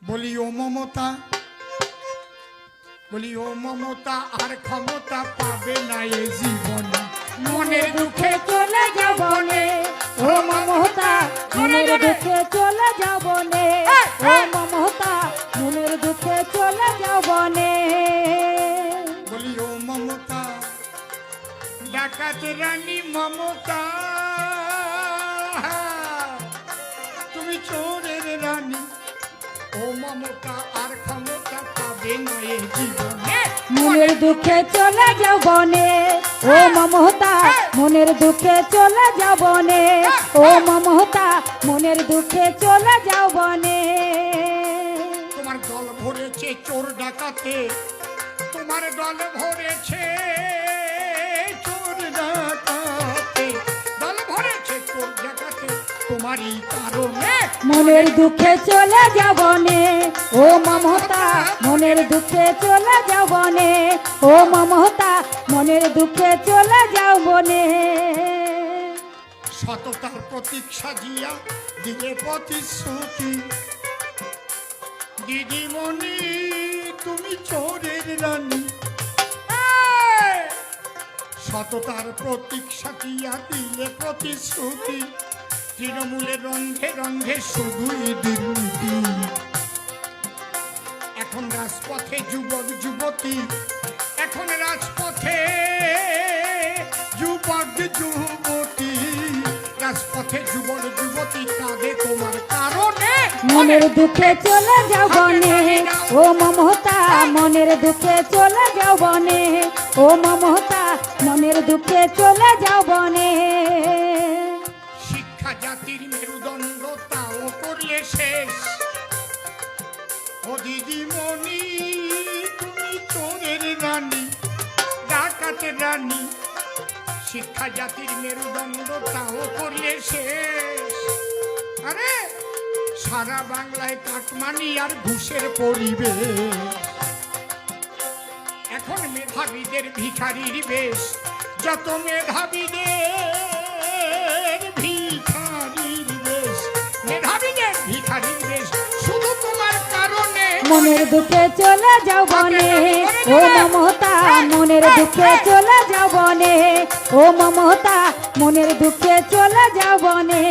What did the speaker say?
বলি ও মমতা, বলি ও মমতা আর ক্ষমতা পাবে না এ জীবনে, মনের দুঃখে চলে যাব নে ও মমতা, মনের দুঃখে চলে যাব নে ও মমতা, মনের দুঃখে চলে যাব নে। বলি ও মমতা, ডাকাত রানী মমতা, তুমি চোরের রানী, ও মমতা আর ক্ষমতা পাবে না এ জীবনে, মনের দুঃখে চলে যাব নে ও মমতা, মনের দুঃখে চলে যাব নে ও মমতা, মনের দুঃখে চলে যাব নে। তোমার দল ভরেছে চোর ডাকাতে, তোমার দল ভরেছে চোর ডাকাতে, দল ভরেছে চোর ডাকাতে, তোমারই কারণে মনের দুঃখে চলে যাব নে ও মমতা, মনের দুঃখে চলে যাব নে ও মমতা, মনের দুঃখে চলে যাব নে। সততার প্রতীক সাজিয়া দিলে প্রতিশ্রুতি, দিদিমণি তুমি চোরের রানী, সততার প্রতীক সাজিয়া দিলে প্রতিশ্রুতি, তৃণমূলের রঙ্গে রঙ্গে শুধুই দুর্নীতি। এখন রাজপথে যুবক যুবতী, এখন রাজপথে যুবক যুবতী, রাজপথে যুবক যুবতী কাঁদে তোমার কারণে, মনের দুঃখে চলে যাব নে ও মমতা, মনের দুঃখে চলে যাব নে ও মমতা, মনের দুঃখে চলে যাব নে। শিক্ষা জাতির মেরুদণ্ড তাও করলে শেষ, ও দিদিমণি তুমি চোরের রানী, ডাকাতের রানী, শিক্ষা জাতির মেরুদণ্ড তাও করলে শেষ। আরে সারা বাংলায় কাটমানি আর ঘুষের পরিবেশ, এখন মেধাবীদের ভিখারির বেশ, যত মেধাবীদের ভিখারির বেশ, মেধাবীদের ভিখারির বেশ, শুধু তোমার কারণে মনের দুঃখে চলে যাব নে ও মমতা, মনের দুঃখে চলে যাব নে ও মমতা, মনের দুঃখে চলে যাব নে।